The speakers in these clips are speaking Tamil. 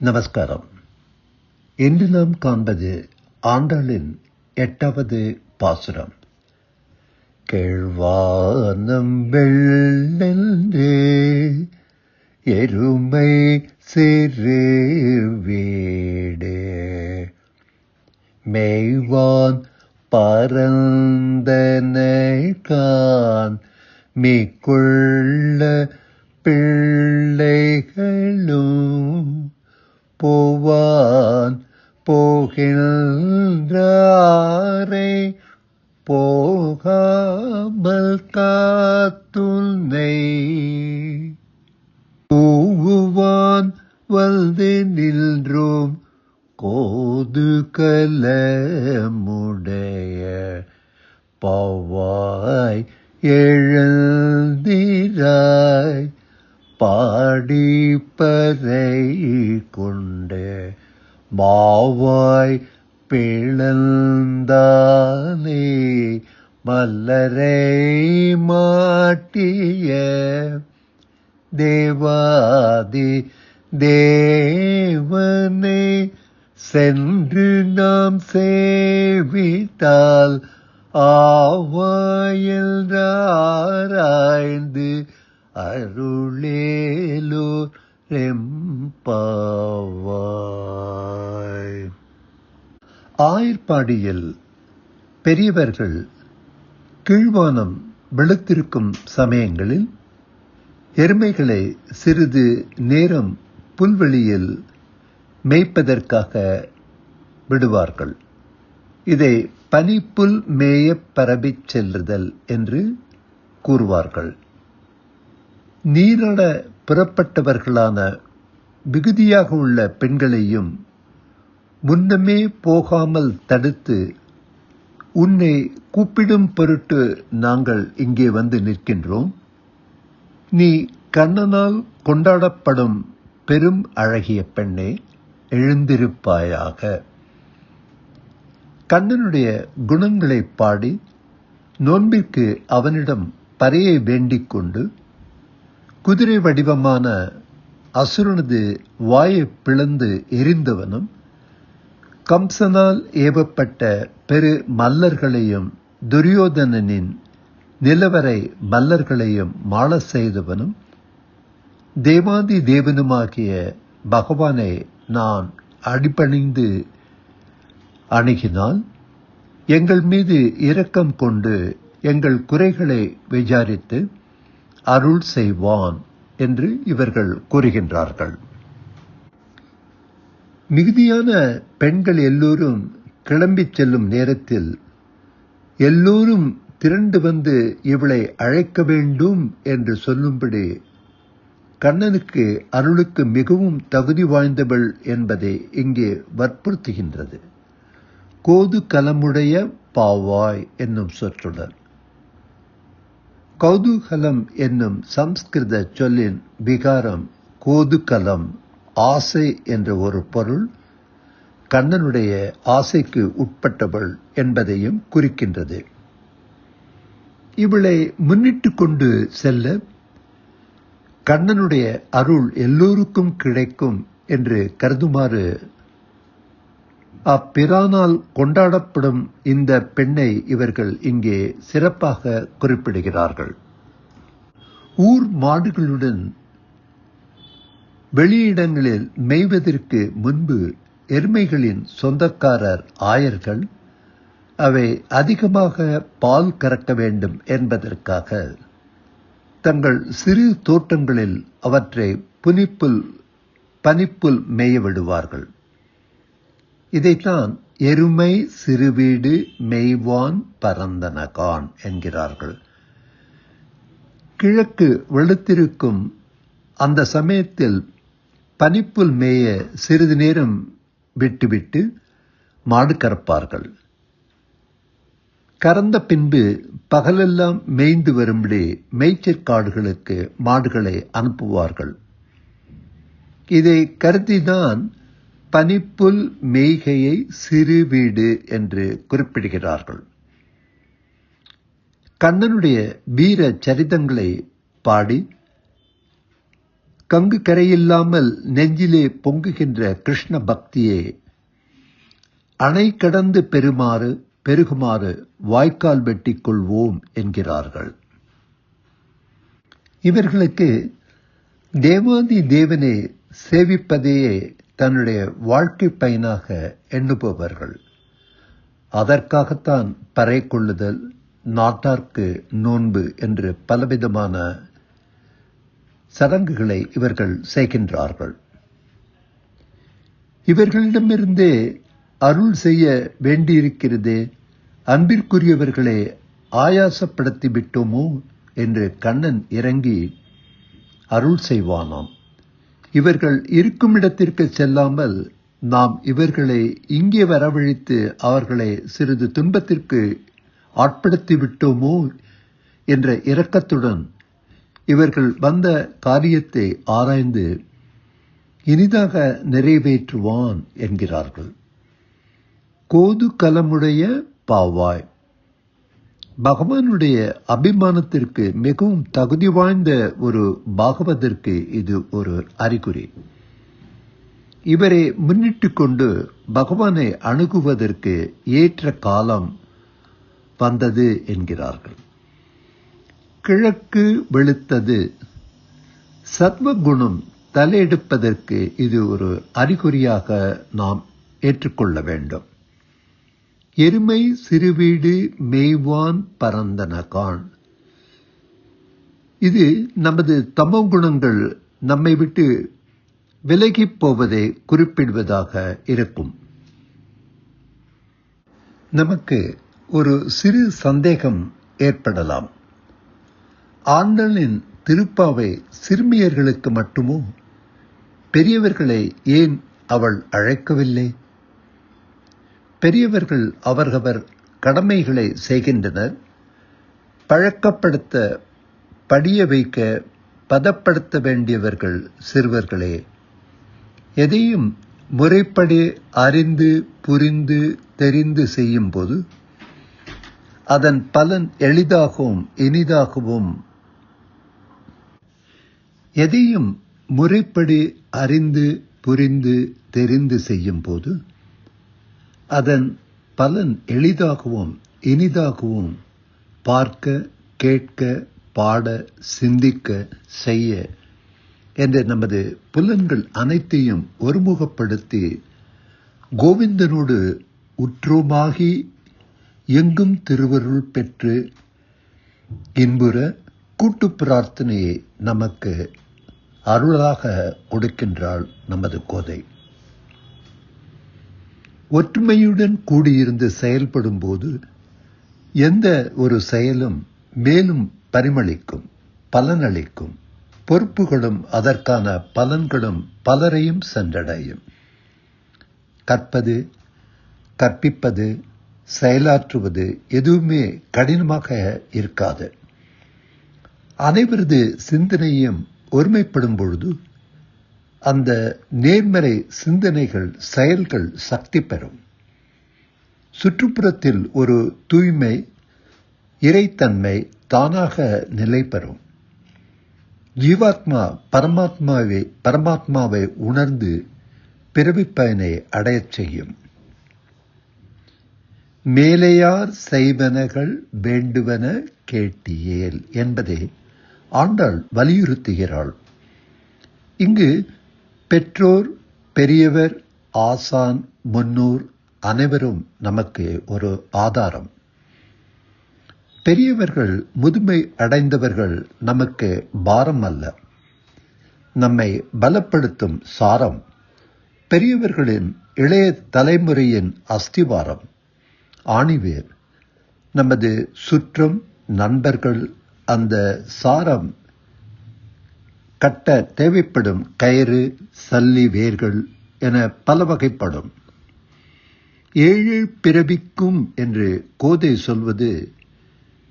நமஸ்காரம். இன்று நாம் காண்பது ஆண்டாளின் 8வது பாசுரம். கேழ்வானம் வெள்ளென்றே எருமை சிறு வீடு மேய்வான் பரந்தனைகான் மிக்குள்ள பிள்ளைகளும் போவான் போகின்றாரை போகாமல் காத்துனை கூவுவான் வந்து நின்றோம் கோது கலமுடைய பாவாய் எழுந்திராய் பாடிப்பறை கொண்டு மாவாய் பிளந்தானே மல்லரை மாட்டிய தேவாதி தேவனை சென்று நாம் சேவித்தால் ஆவாயல்றாராய்ந்து அருளேலோ ரெம்பாவாய். ஆயர்பாடியில் பெரியவர்கள் கீழ்வானம் வெளுத்திருக்கும் சமயங்களில் எருமைகளை சிறிது நேரம் புல்வெளியில் மேய்ப்பதற்காக விடுவார்கள். இதை பனிப்புல் மேய பரபிச் செல்லுதல் என்று கூறுவார்கள். நீராட புறப்பட்டவர்களான மிகுதியாக உள்ள பெண்களையும் முன்னமே போகாமல் தடுத்து, உன்னை கூப்பிடும் பொருட்டு நாங்கள் இங்கே வந்து நிற்கின்றோம். நீ கண்ணனால் கொண்டாடப்படும் பெரும் அழகிய பெண்ணே, எழுந்திருப்பாயாக. கண்ணனுடைய குணங்களை பாடி நோன்பிற்கு அவனிடம் பறையை வேண்டிக் கொண்டு குதிரை வடிவமான அசுரனது வாயை பிளந்து எரிந்தவனும் கம்சனால் ஏவப்பட்ட பெரு மல்லர்களையும் துரியோதனனின் நிலவரை மல்லர்களையும் மாள செய்தவனும் தேவாதி தேவனுமாகிய பகவானை நான் அடிபணிந்து அணுகினால் எங்கள் மீது இரக்கம் கொண்டு எங்கள் குறைகளை விசாரித்து அருள் செய்வான் என்று இவர்கள் கூறுகின்றார்கள். மிகுதியான பெண்கள் எல்லோரும் கிளம்பிச் செல்லும் நேரத்தில் எல்லோரும் திரண்டு வந்து இவளை அழைக்க வேண்டும் என்று சொல்லும்படி கண்ணனுக்கு அருளுக்கு மிகவும் தகுதி வாய்ந்தவள் என்பதை இங்கே வற்புறுத்துகின்றது. கோது கலமுடைய பாவாய் என்னும் சொற்றொடர். கௌதூகலம் என்னும் சம்ஸ்கிருத சொல்லின் விகாரம் கோதுகலம், ஆசை என்ற ஒரு பொருள் கண்ணனுடைய ஆசைக்கு உட்பட்டவள் என்பதையும் குறிக்கின்றது. இவளை முன்னிட்டு கொண்டு செல்ல கண்ணனுடைய அருள் எல்லோருக்கும் கிடைக்கும் என்று கருதுமாறு அப்பிரானால் கொண்டாடப்படும் இந்த பெண்ணை இவர்கள் இங்கே சிறப்பாக குறிப்பிடுகிறார்கள். ஊர் மாடுகளுடன் வெளியிடங்களில் மேய்வதற்கு முன்பு எருமைகளின் சொந்தக்காரர் ஆயர்கள் அவை அதிகமாக பால் கறக்க வேண்டும் என்பதற்காக தங்கள் சிறு தோட்டங்களில் அவற்றை பனிப்புல் மேய விடுவார்கள். இதைத்தான் எருமை சிறுவீடு மேய்வான் பரந்தனகான் என்கிறார்கள். கிழக்கு வெளுத்திருக்கும் அந்த சமயத்தில் பனிப்புல் மேய சிறிது நேரம் விட்டுவிட்டு மாடு கறப்பார்கள். கறந்த பின்பு பகலெல்லாம் மேய்ந்து வரும்படி மேய்ச்சற்காடுகளுக்கு மாடுகளை அனுப்புவார்கள். இதை கருதிதான் பனிப்புல் மேய்கையை சிறு வீடு என்று குறிப்பிடுகிறார்கள். கண்ணனுடைய வீர சரிதங்களை பாடி கங்கு கரையில்லாமல் நெஞ்சிலே பொங்குகின்ற கிருஷ்ண பக்தியே அணை கடந்து பெருகுமாறு வாய்க்கால் வெட்டிக் கொள்வோம் என்கிறார்கள். இவர்களுக்கு தேவாதி தேவனை சேவிப்பதையே தன்னுடைய வாழ்க்கை பயனாக எண்ணுபவர்கள். அதற்காகத்தான் பறை கொள்ளுதல், நாட்டார்க்கு நோன்பு என்று பலவிதமான சடங்குகளை இவர்கள் செய்கின்றார்கள். இவர்களிடமிருந்தே அருள் செய்ய வேண்டியிருக்கிறதே, அன்பிற்குரியவர்களே ஆயாசப்படுத்தி விட்டோமோ என்று கண்ணன் இறங்கி அருள் செய்வானாம். இவர்கள் இருக்கும் இடத்திற்கு செல்லாமல் நாம் இவர்களை இங்கே வரவழைத்து அவர்களை சிறிது துன்பத்திற்கு ஆட்படுத்தி விட்டோமோ என்ற இரக்கத்துடன் இவர்கள் வந்த காரியத்தை ஆராய்ந்து இனிதாக நிறைவேற்றுவான் என்கிறார்கள். கோது கலமுடைய பாவாய் பகவானுடைய அபிமானத்திற்கு மிகவும் தகுதி வாய்ந்த ஒரு பாகவதற்கு இது ஒரு அறிகுறி. இவரை முன்னிட்டு கொண்டு பகவானை அணுகுவதற்கு ஏற்ற காலம் வந்தது என்கிறார்கள். கிழக்கு வெளுத்தது, சத்வகுணம் தலையெடுப்பதற்கு இது ஒரு அறிகுறியாக நாம் ஏற்றுக்கொள்ள வேண்டும். எருமை சிறுவீடு மேய்வான் பரந்தனகான். இது நமது தமோ குணங்கள் நம்மை விட்டு விலகிப் போவதை குறிப்பிடுவதாக இருக்கும். நமக்கு ஒரு சிறு சந்தேகம் ஏற்படலாம். ஆண்டவனின் திருப்பாவை சிறுமியர்களுக்கு மட்டுமோ, பெரியவர்களை ஏன் அவள் அழைக்கவில்லை? பெரியவர்கள் அவரவர் கடமைகளை செய்கின்றனர். பழக்கப்படுத்த, படிய வைக்க, பதப்படுத்த வேண்டியவர்கள் சிறுவர்களே. எதையும் முறைப்படி அறிந்து புரிந்து தெரிந்து செய்யும் போது அதன் பலன் எளிதாகவும் இனிதாகவும், எதையும் முறைப்படி அறிந்து புரிந்து தெரிந்து செய்யும் போது அதன் பலன் எளிதாகவும் இனிதாகவும் பார்க்க, கேட்க, பாட, சிந்திக்க, செய்ய என்ற நமது புலன்கள் அனைத்தையும் ஒருமுகப்படுத்தி கோவிந்தனோடு உற்றோமாகி எங்கும் திருவருள் பெற்று இன்புற கூட்டு பிரார்த்தனையை நமக்கு அருளாக கொடுக்கின்றாள் நமது கோதை. ஒற்றுமையுடன் கூடியிருந்து செயல்படும் போது எந்த ஒரு செயலும் மேலும் பரிமளிக்கும், பலனளிக்கும். பொறுப்புகளும் அதற்கான பலன்களும் பலரையும் சென்றடையும். கற்பது, கற்பிப்பது, செயலாற்றுவது எதுவுமே கடினமாக இருக்காது. அனைவரது சிந்தனையும் ஒருமைப்படும் பொழுது அந்த நேர்மறை சிந்தனைகள், செயல்கள் சக்தி பெறும். சுற்றுப்புறத்தில் ஒரு தூய்மை, இறைத்தன்மை தானாக நிலை பெறும். ஜீவாத்மா பரமாத்மாவை உணர்ந்து பிறவிப் பயனை அடையச் செய்யும். மேலையார் செய்வனகள் வேண்டுவன கேட்டியேல் என்பதை ஆண்டாள் வலியுறுத்துகிறாள். இங்கு பெற்றோர், பெரியவர், ஆசான், முன்னோர் அனைவரும் நமக்கு ஒரு ஆதாரம். பெரியவர்கள், முதுமை அடைந்தவர்கள் நமக்கு பாரம் அல்ல, நம்மை பலப்படுத்தும் சாரம். பெரியவர்களின் இளைய தலைமுறையின் அஸ்திவாரம், ஆணிவேர். நமது சுற்றம், நண்பர்கள் அந்த சாரம் கட்ட தேவைப்படும் கயிறு, சல்லி, வேர்கள் என பல வகைப்படும். ஏழு பிறவிக்கும் என்று கோதை சொல்வது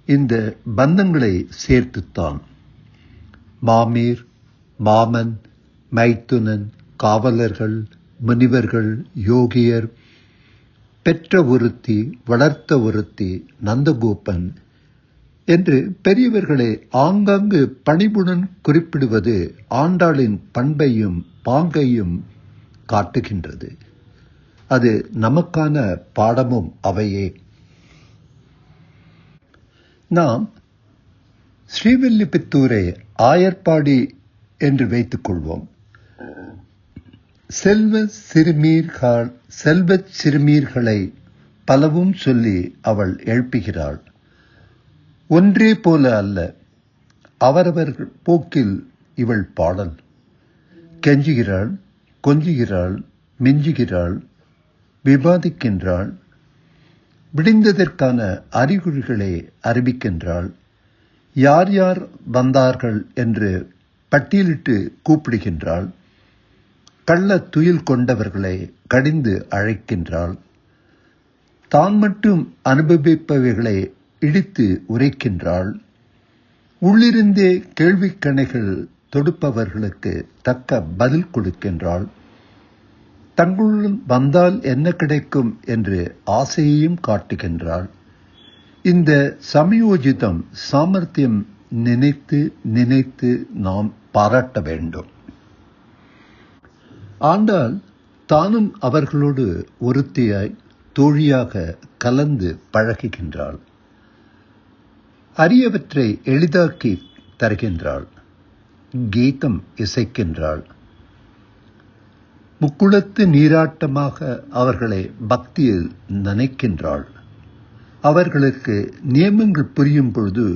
இந்த பந்தங்களை சேர்த்துத்தான். மாமீர், மாமன், மைத்துனன், காவலர்கள், முனிவர்கள், யோகியர், பெற்ற ஒருத்தி, வளர்த்த ஒருத்தி, நந்தகோபன் என்று பெரியவர்களை ஆங்காங்கு பணிவுடன் குறிப்பிடுவது ஆண்டாளின் பண்பையும் பாங்கையும் காட்டுகின்றது. அது நமக்கான பாடமும் அவையே. நாம் ஸ்ரீவில்லிபுத்தூரை ஆயர்பாடி என்று வைத்துக் கொள்வோம். செல்வச் சிறுமீர்களை பலவும் சொல்லி அவள் எழுப்புகிறாள். ஒன்றே போல அல்ல, அவரவர் போக்கில் இவள் பாடல். கெஞ்சுகிறாள், கொஞ்சுகிறாள், மிஞ்சுகிறாள், விவாதிக்கின்றாள், விடிந்ததற்கான அறிகுறிகளை அறிவிக்கின்றாள். யார் யார் வந்தார்கள் என்று பட்டியலிட்டு கூப்பிடுகின்றாள். கள்ள துயில் கொண்டவர்களை கடிந்து அழைக்கின்றாள். தான் மட்டும் அனுபவிப்பவைகளை இடித்து உரைக்கின்றாள். உள்ளிருந்தே கேள்விக்கணைகள் தொடுப்பவர்களுக்கு தக்க பதில் கொடுக்கின்றாள். தங்களுடன் வந்தால் என்ன கிடைக்கும் என்று ஆசையையும் காட்டுகின்றாள். இந்த சமயோஜிதம் சாமர்த்தியம் நினைத்து நினைத்து நாம் பாராட்ட வேண்டும். ஆண்டாள் தானும் அவர்களோடு ஒருத்தியாய் தோழியாக கலந்து பழகுகின்றாள். அரியவற்றை எளிதாக்கி தருகின்றாள். கீதம் இசைக்கின்றாள். முக்குளத்து நீராட்டமாக அவர்களை பக்தியில் நனைக்கின்றாள். அவர்களுக்கு நியமங்கள் புரியும் பொழுது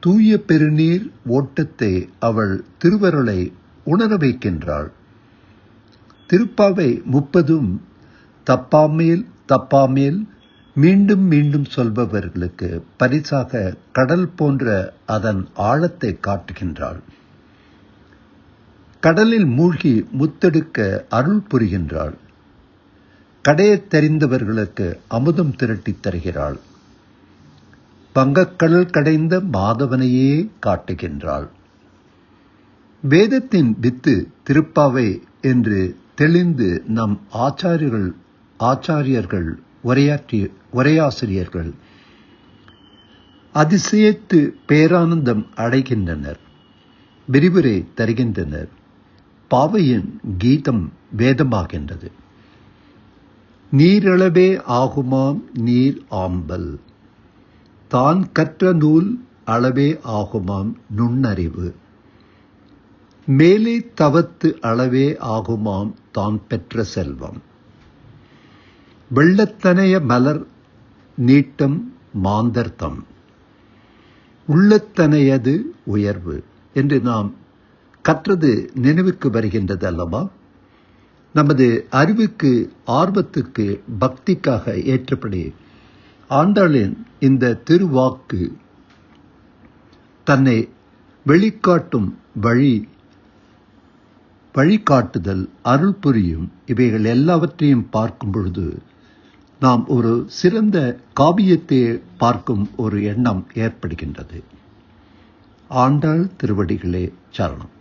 தூய பெருநீர் ஓட்டத்தை அவள் திருவருளை உணர வைக்கின்றாள். திருப்பாவை 30 தப்பாமேல் மீண்டும் மீண்டும் சொல்பவர்களுக்கு பரிசாக கடல் போன்ற அதன் ஆழத்தை காட்டுகின்றாள். கடலில் மூழ்கி முத்தெடுக்க அருள் புரிகின்றாள். கடையத் தெரிந்தவர்களுக்கு அமுதம் திரட்டித் தருகிறாள். வங்கக்கடல் கடைந்த மாதவனையே காட்டுகின்றாள். வேதத்தின் வித்து திருப்பாவை என்று தெளிந்து நம் ஆச்சாரியர்கள் உரையாசிரியர்கள் அதிசயத்து பேரானந்தம் அடைகின்றனர், விரிவுரை தருகின்றனர். பாவையின் கீதம் வேதமாகின்றது. நீரளவே ஆகுமாம் நீர் ஆம்பல், தான் கற்ற நூல் அளவே ஆகுமாம் நுண்ணறிவு, மேலே தவத்து அளவே ஆகுமாம் தான் பெற்ற செல்வம், வெள்ளத்தனைய மலர் நீட்டம் மாந்தர்த்தம், உள்ளத்தனையது உயர்வு என்று நாம் கற்றது நினைவுக்கு வருகின்றது அல்லவா? நமது அறிவுக்கு, ஆர்வத்துக்கு, பக்திக்காக ஏற்றபடி ஆண்டாளின் இந்த திருவாக்கு தன்னை வெளிக்காட்டும் வழிகாட்டுதல், அருள் புரியும் இவைகள் எல்லாவற்றையும் பார்க்கும் பொழுது நாம் ஒரு சிறந்த காவியத்தை பார்க்கும் ஒரு எண்ணம் ஏற்படுகின்றது. ஆண்டாள் திருவடிகளே சரணம்.